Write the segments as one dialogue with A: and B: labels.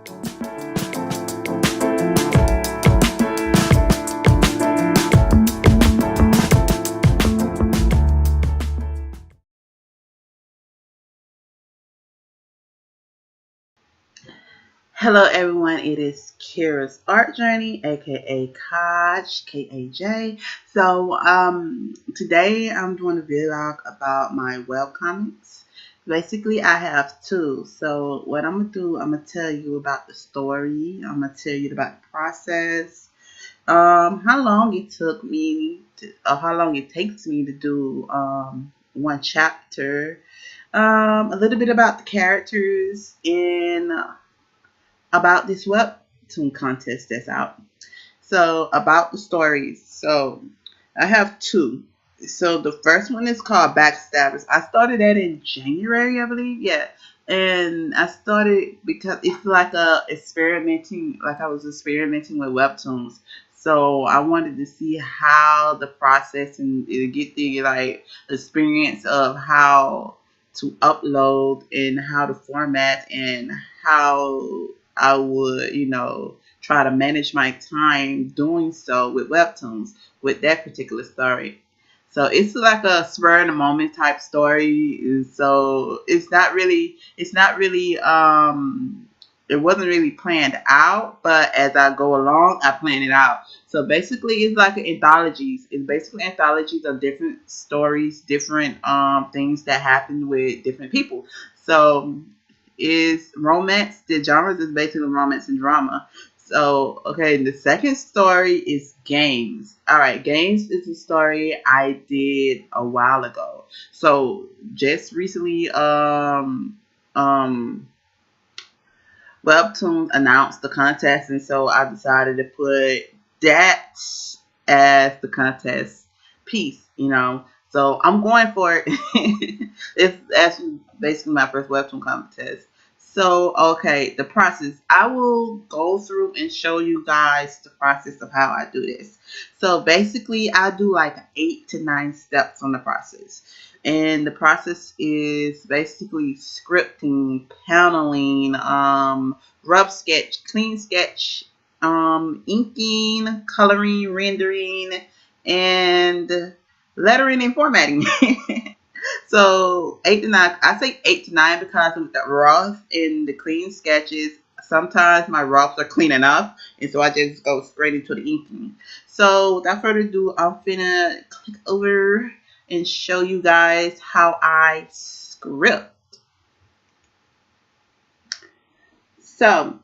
A: Hello everyone, it is Kira's Art Journey, aka Kaj, K-A-J. So today I'm doing a vlog about my webcomics. Basically I have two. So what I'm going to do, I'm going to tell you about the story, I'm going to tell you about the process, how long it took me, or how long it takes me to do one chapter, a little bit about the characters, and about this webtoon contest that's out. So about the stories. So I have two. So the first one is called Backstabbers. I started that in January, I believe. Yeah. And I started because it's like I was experimenting with webtoons. So I wanted to see how the process and get the like experience of how to upload and how to format and how I would, try to manage my time doing so with webtoons with that particular story. So it's like a spur in the moment type story. And so it wasn't really planned out, but as I go along, I plan it out. So basically it's like anthologies. It's basically anthologies of different stories, different things that happen with different people. So is romance. The genres is basically romance and drama. So, okay, the second story is Games. All right, Games is a story I did a while ago. So, just recently, Webtoons announced the contest, and so I decided to put that as the contest piece. So I'm going for it. It's actually basically my first Webtoon contest. So, okay, the process. I will go through and show you guys the process of how I do this. So basically, I do like 8 to 9 steps on the process. And the process is basically scripting, paneling, rough sketch, clean sketch, inking, coloring, rendering, and lettering and formatting. So 8 to 9, I say 8 to 9 because with the rough and the clean sketches, sometimes my roughs are clean enough, and so I just go straight into the inking. So without further ado, I'm finna click over and show you guys how I script. So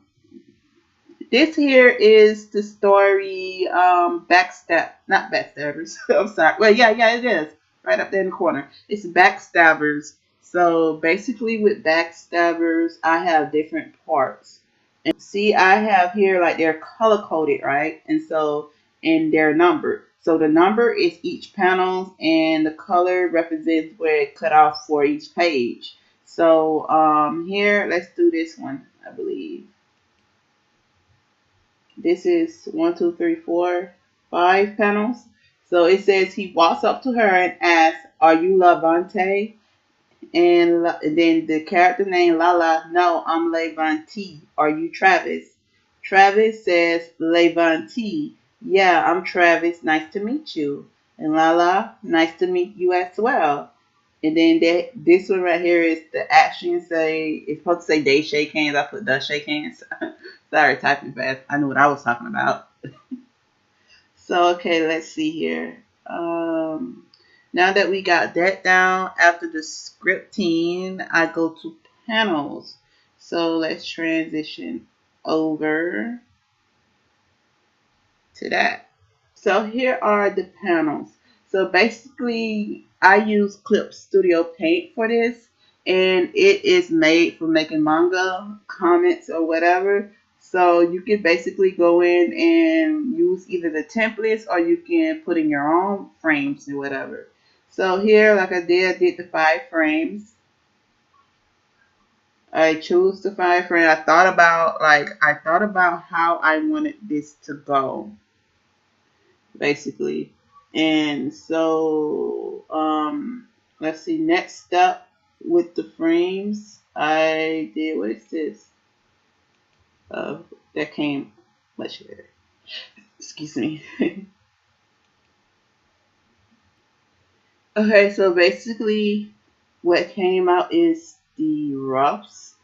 A: this here is the story, not Backstabbers. I'm sorry. Well, yeah, it is. Right up there in the corner. It's Backstabbers. So basically with Backstabbers, I have different parts. And see, I have here like they're color coded, right? And they're numbered. So the number is each panel and the color represents where it cut off for each page. So here, let's do this one, I believe. This is 1, 2, 3, 4, 5 panels. So it says he walks up to her and asks, "Are you Lavante?" And then the character name Lala, "No, I'm Levante. Are you Travis?" Travis says, "Levante. Yeah, I'm Travis. Nice to meet you." And Lala, "Nice to meet you as well." And then this one right here is the action say, it's supposed to say they shake hands. I put the shake hands. Sorry, typing fast. I knew what I was talking about. So, okay, let's see here. Now that we got that down, after the scripting, I go to panels. So let's transition over to that. So here are the panels. So basically, I use Clip Studio Paint for this, and it is made for making manga, comics, or whatever. So you can basically go in and use either the templates or you can put in your own frames and whatever. So here, like I did the 5 frames. I choose the 5 frame. I thought about how I wanted this to go, basically. And so let's see, next step with the frames I did, what is this? that came much better. Excuse me. Okay, so basically, what came out is the roughs.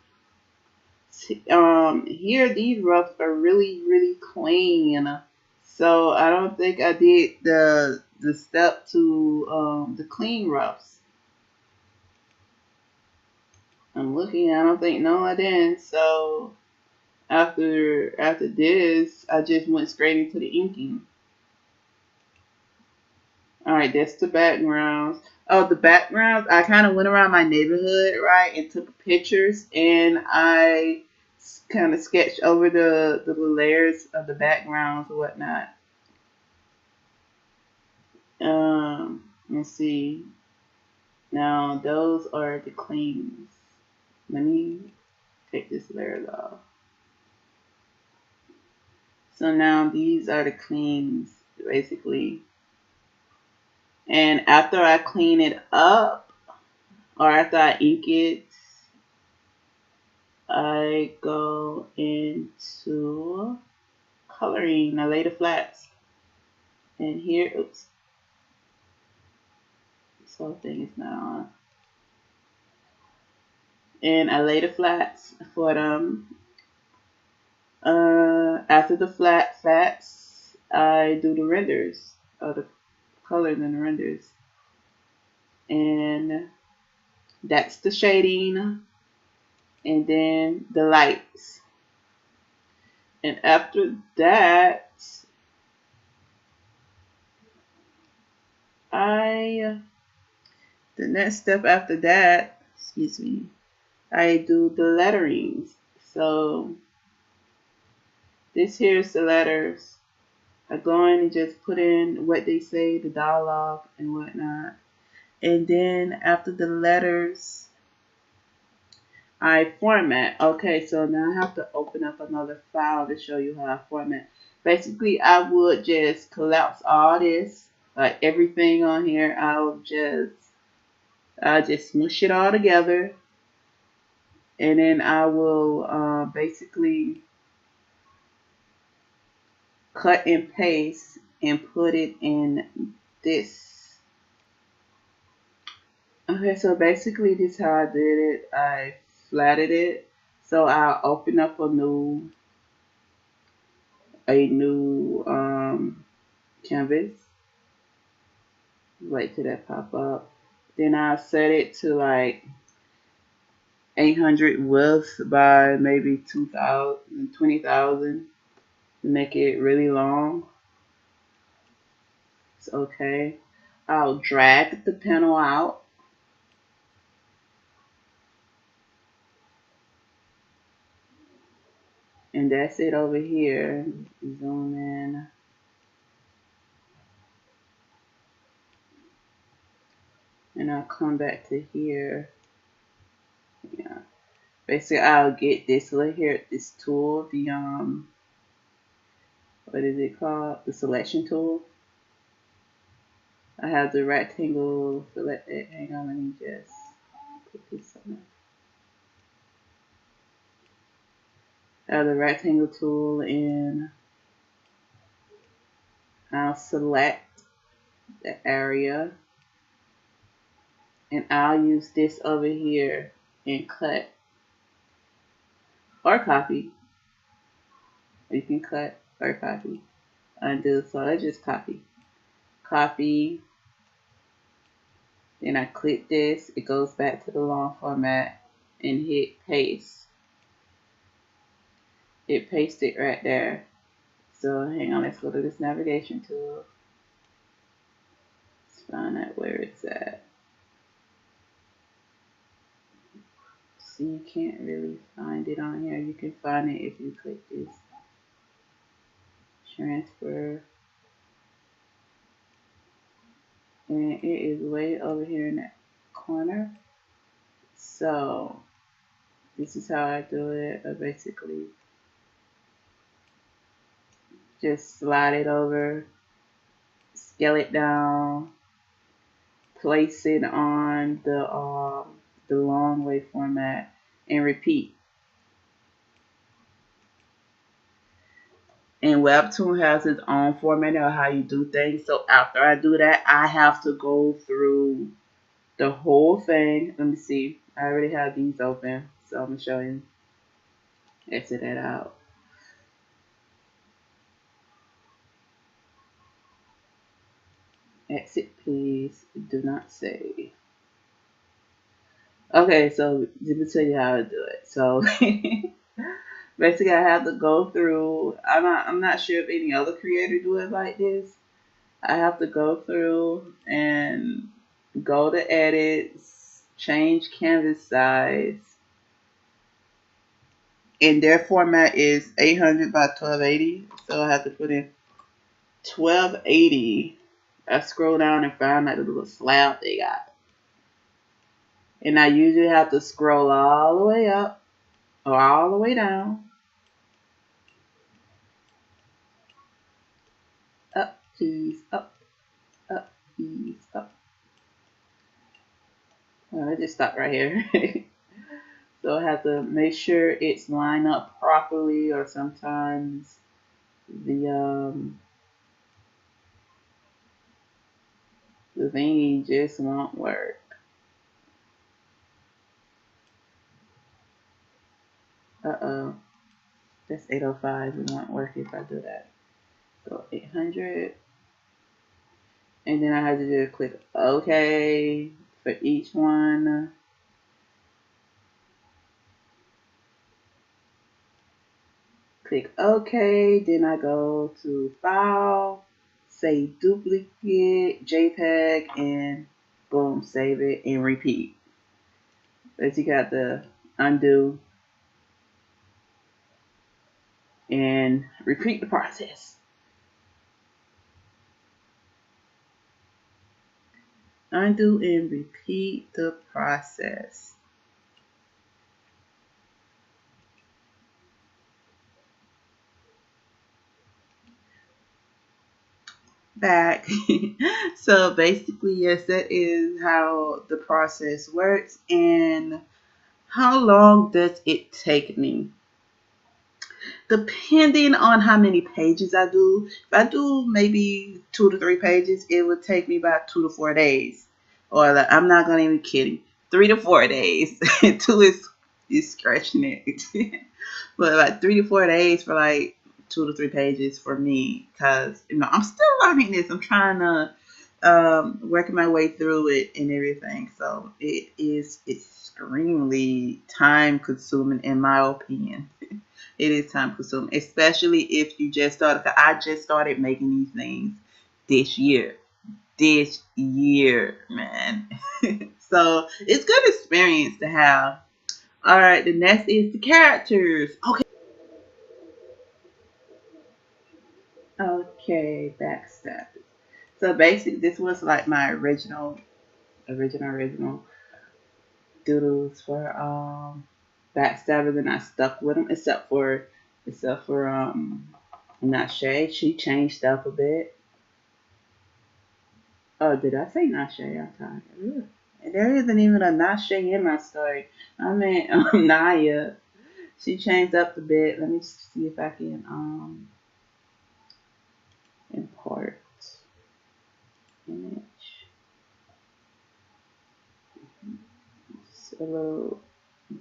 A: Here these roughs are really, really clean. So I don't think I did the step to the clean roughs. I'm looking. I don't think no, I didn't. So after this, I just went straight into the inking. All right, that's the backgrounds. Oh, the backgrounds. I kind of went around my neighborhood, right, and took pictures, and I kind of sketched over the layers of the backgrounds and whatnot. Let's see. Now those are the cleans. Let me take this layer off. So now these are the cleans, basically. And after I clean it up, or after I ink it, I go into coloring. I lay the flats. And here, oops, this whole thing is not on. And I lay the flats for them. After the flats, I do the renders of the colors and the renders. And that's the shading. And then the lights. And after that, the next step after that, excuse me, I do the letterings. So this here is the letters. I go in and just put in what they say, the dialogue and whatnot. And then after the letters, I format. Okay, so now I have to open up another file to show you how I format. Basically, I would just collapse all this, like everything on here. I'll just smush it all together, and then I will basically cut and paste and put it in this. Okay, so basically this is how I did it. I flatted it. So I'll open up a new canvas. Wait till that pop up. Then I'll set it to like 800 width by maybe 2,000, 20,000 to make it really long. It's okay. I'll drag the panel out. And that's it over here. Zoom in. And I'll come back to here. Yeah. Basically, I'll get this right here, this tool, the what is it called? The selection tool. I have the rectangle selected. Hang on, let me just put this on. I have the rectangle tool, and I'll select the area, and I'll use this over here and cut or copy. You can cut or copy. Undo. So I just copy. Copy. Then I click this. It goes back to the long format and hit paste. It pasted right there. So hang on, let's go to this navigation tool. Let's find out where it's at. So you can't really find it on here. You can find it if you click this. Transfer. And it is way over here in that corner. So this is how I do it. I basically just slide it over, scale it down, place it on the long way format, and repeat. And Webtoon has its own format of how you do things. So after I do that, I have to go through the whole thing. Let me see. I already have these open. So I'm going to show you. Exit that out. Exit, please. Do not save. Okay, so let me tell you how to do it. So basically, I have to go through. I'm not sure if any other creator do it like this. I have to go through and go to edits, change canvas size, and their format is 800 by 1280. So I have to put in 1280. I scroll down and find that little slab they got. And I usually have to scroll all the way up or all the way down. Up, please, up, please, up. I just stopped right here. So I have to make sure it's lined up properly, or sometimes the thingy just won't work. Uh-oh. That's 805. It won't work if I do that. So 800. And then I have to just click OK for each one. Click OK. Then I go to File, say Duplicate, JPEG, and boom, save it and repeat. But you got the undo and repeat the process. Undo and repeat the process. Back. So basically, yes, that is how the process works. And how long does it take me? Depending on how many pages I do. If I do maybe 2 to 3 pages, it would take me about 2 to 4 days. Or like, I'm not gonna even kidding, 3 to 4 days. 2 is scratching it. But like 3 to 4 days for like 2 to 3 pages for me, because I'm still learning this. I'm trying to working my way through it and everything. So it is extremely time consuming, in my opinion. It is time consuming, especially if you just started. Cause I just started making these things this year. This year, man. So it's good experience to have. All right, the next is the characters. Okay, backstab. So basically, this was like my original doodles for backstabbers, and I stuck with them, except for Nashe. She changed up a bit. Oh, did I say Nashe? I'm tired. There isn't even a Nashe in my story. I mean, Naya. She changed up a bit. Let me see if I can import image. A little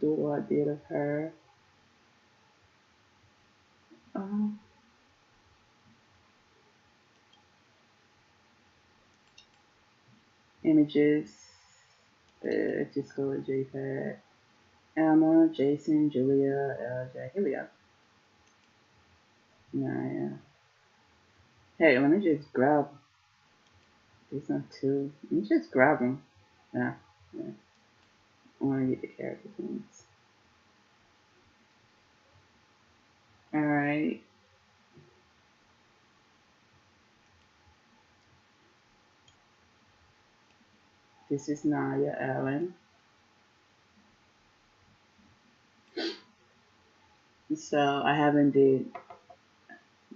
A: doodle I did of her. Um, Images. Just go with JPEG. Emma, Jason, Julia, LJ. Here we go. Yeah. Hey, let me just grab these one too. Let me just grab them. Yeah. I want to get the character things. Alright. This is Naya Allen. So I haven't did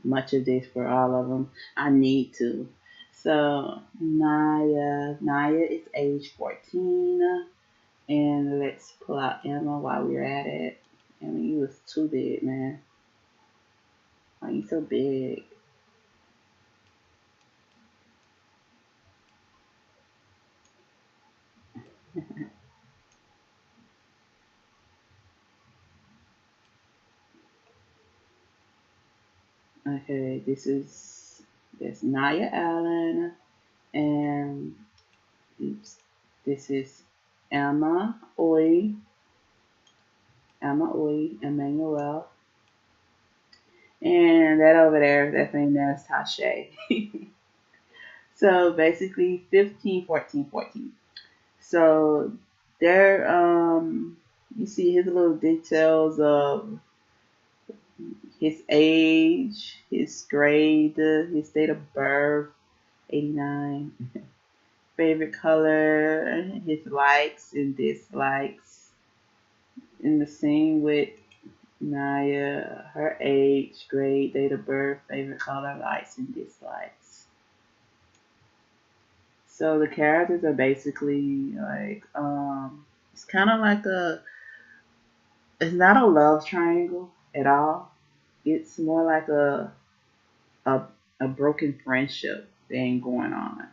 A: much of this for all of them. I need to. So Naya is age 14, and let's pull out Emma while we're at it. Emma, you was too big, man. Like, you He's so big. Okay, this Naya Allen, and oops, this is Emma Oy, Emmanuel, and that over there, that thing that's Tashe. So basically 15, 14, 14. So there, you see his little details of his age, his grade, his date of birth, 89, favorite color, his likes and dislikes. In the same with Naya, her age, grade, date of birth, favorite color, likes and dislikes. So the characters are basically like, it's kind of like it's not a love triangle at all. It's more like a, a broken friendship thing going on.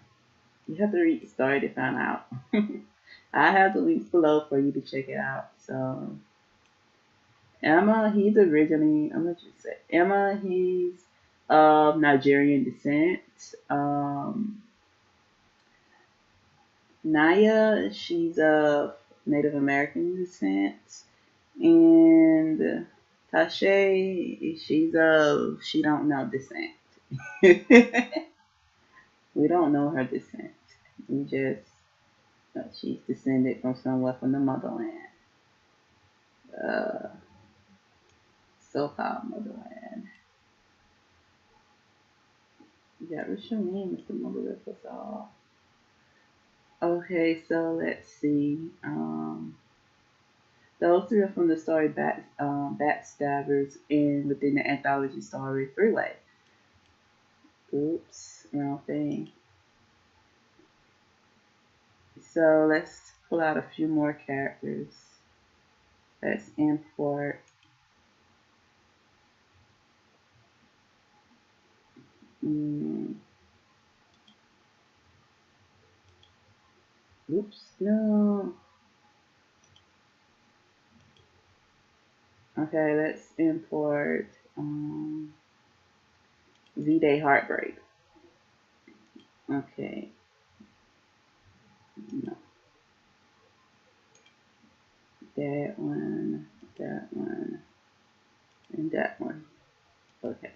A: You have to read the story to find out. I have the links below for you to check it out. So Emma, he's originally, I'm gonna just say Emma, he's of Nigerian descent. Um, Naya, she's of Native American descent. And Tashe, she don't know descent. We don't know her descent. We just she's descended from somewhere from the motherland. Uh, so-called motherland. Yeah, what's your name, Mr. Mother of us all? Okay, so let's see. Those three are from the story Backstabbers and within the anthology story Three Way. Oops, wrong thing. So let's pull out a few more characters. Let's import. Oops, no. Okay, let's import V-Day Heartbreak. Okay. No. That one, and that one. Okay.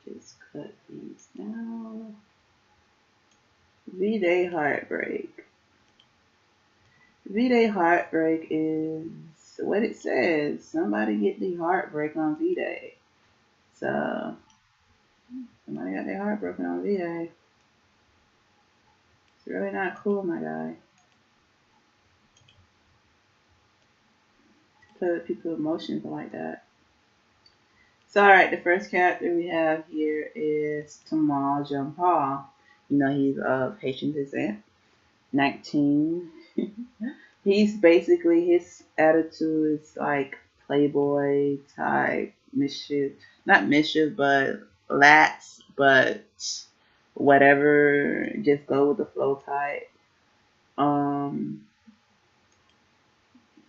A: Just cut these now. V-Day Heartbreak. V-Day Heartbreak is what it says. Somebody get the heartbreak on V-Day. So, somebody got their heart broken on V-Day. It's really not cool, my guy. Play with people's emotions like that. So, alright, the first character we have here is Tamal Jean Paul. You know, he's of Haitian descent. 19. He's basically, his attitude is like playboy type mischief. Not mischief, but lax, but whatever, just go with the flow type.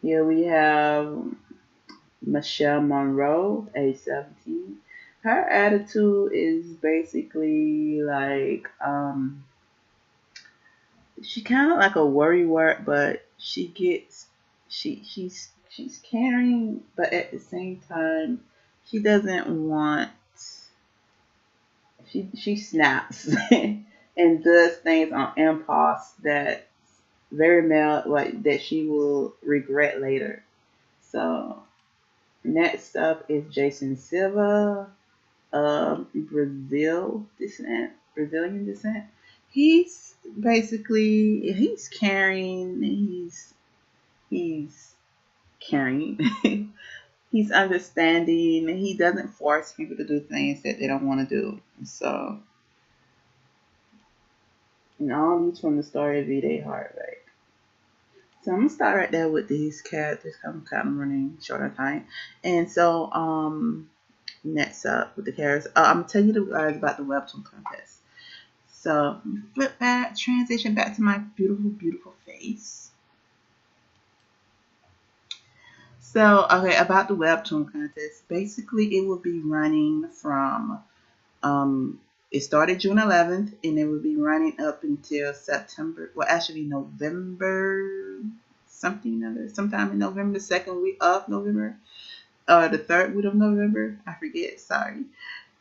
A: Here we have Michelle Monroe, age 17. Her attitude is basically like, she kind of like a worry wart, but she's caring, but at the same time, she doesn't want. She snaps and does things on impulse that very male, like that she will regret later. So next up is Jason Silva, Brazilian descent. He's basically caring. He's caring. He's understanding. He doesn't force people to do things that they don't want to do. So, and all these from the story of V-Day Heartbreak. So I'm gonna start right there with these characters. I'm kind of running short on time, and so next up with the characters, I'm gonna tell you guys about the Webtoon contest. So flip back, transition back to my beautiful, beautiful face. So okay, about the Webtoon contest, basically it will be running from it started June 11th, and it will be running up until September. Well, actually November something other, sometime in November, the second week of November, or the third week of November. I forget. Sorry.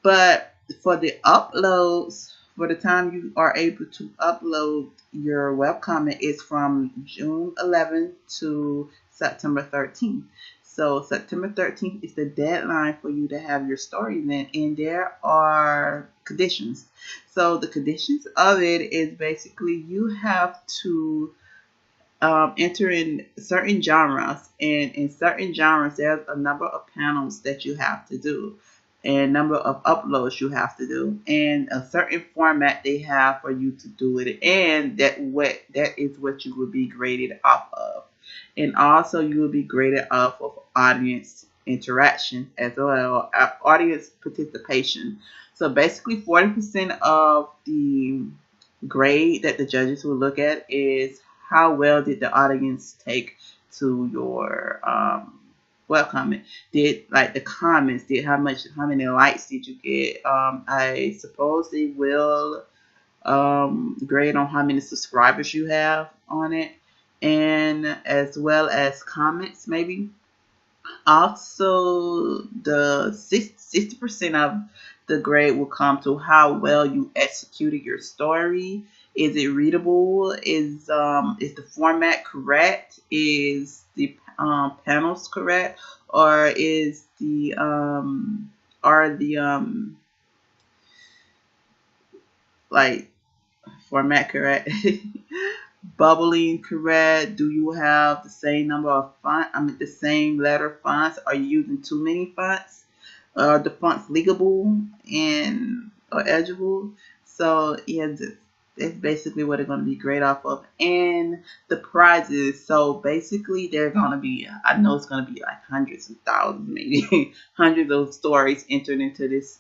A: But for the uploads, for the time you are able to upload your webcomic, is from June 11th to September 13th. So September 13th is the deadline for you to have your story event, and there are conditions. So the conditions of it is basically you have to enter in certain genres, and in certain genres there's a number of panels that you have to do, and number of uploads you have to do, and a certain format they have for you to do it, and that is what you will be graded off of. And also you will be graded off of audience interaction as well, audience participation. So basically 40% of the grade that the judges will look at is how well did the audience take to your webcomic. Did like the comments, did how many likes did you get? I suppose they will grade on how many subscribers you have on it, and as well as comments maybe. Also, the 60% of the grade will come to how well you executed your story. Is it readable? Is the format correct? Is the panels correct? Or is the are the like format correct? Bubbling correct? Do you have the same number of the same letter fonts? Are you using too many fonts? Are the fonts legible and or editable? So yeah, that's basically what they're going to be graded off of. And the prizes, so basically they're going to be, I know it's going to be like hundreds and thousands, maybe hundreds of stories entered into this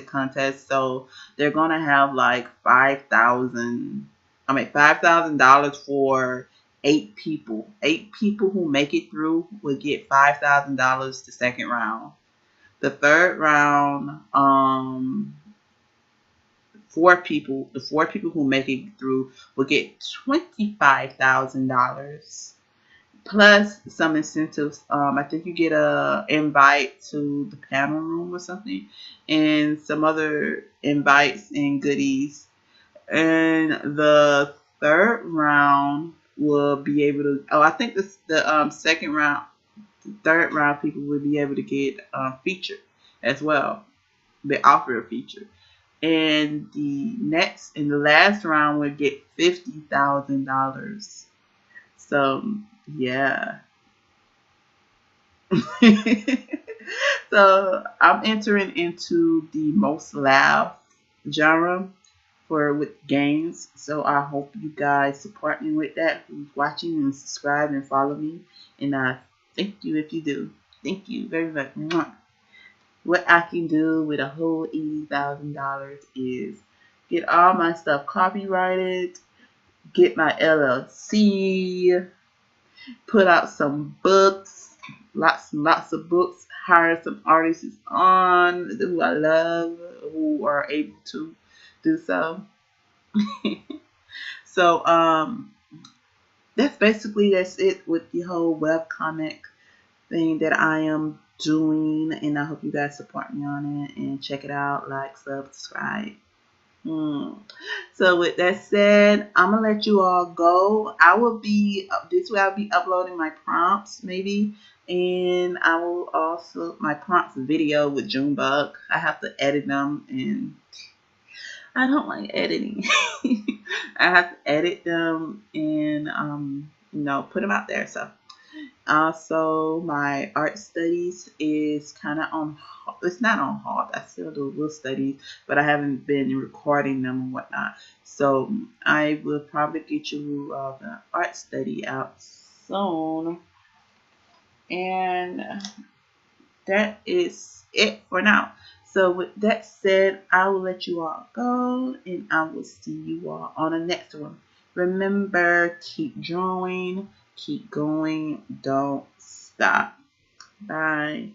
A: contest. So they're going to have like $5,000 for 8 people. 8 people who make it through will get $5,000 the second round. The third round, 4 people, the 4 people who make it through will get $25,000 plus some incentives. I think you get a invite to the panel room or something, and some other invites and goodies. And the third round will be able to. Oh, I think the second round, the third round people will be able to get featured as well. They offer a feature, and the last round will get $50,000. So yeah. So I'm entering into the most laugh genre with games. So I hope you guys support me with that. Who's watching and subscribe and follow me. And I thank you if you do. Thank you very much. What I can do with a whole $80,000 is get all my stuff copyrighted, get my LLC, put out some books, lots and lots of books, hire some artists on who I love, who are able to do so. So that's it with the whole webcomic thing that I am doing, and I hope you guys support me on it and check it out, like, subscribe. So with that said, I'm gonna let you all go. I will be this way. I'll be uploading my prompts maybe, and I will also my prompts video with Junebug. I have to edit them, and I don't like editing. I have to edit them and put them out there. So also my art studies is kind of on It's not on halt. I still do little studies, but I haven't been recording them and whatnot. So I will probably get you the art study out soon. And that is it for now. So with that said, I will let you all go, and I will see you all on the next one. Remember, keep drawing, keep going, don't stop. Bye.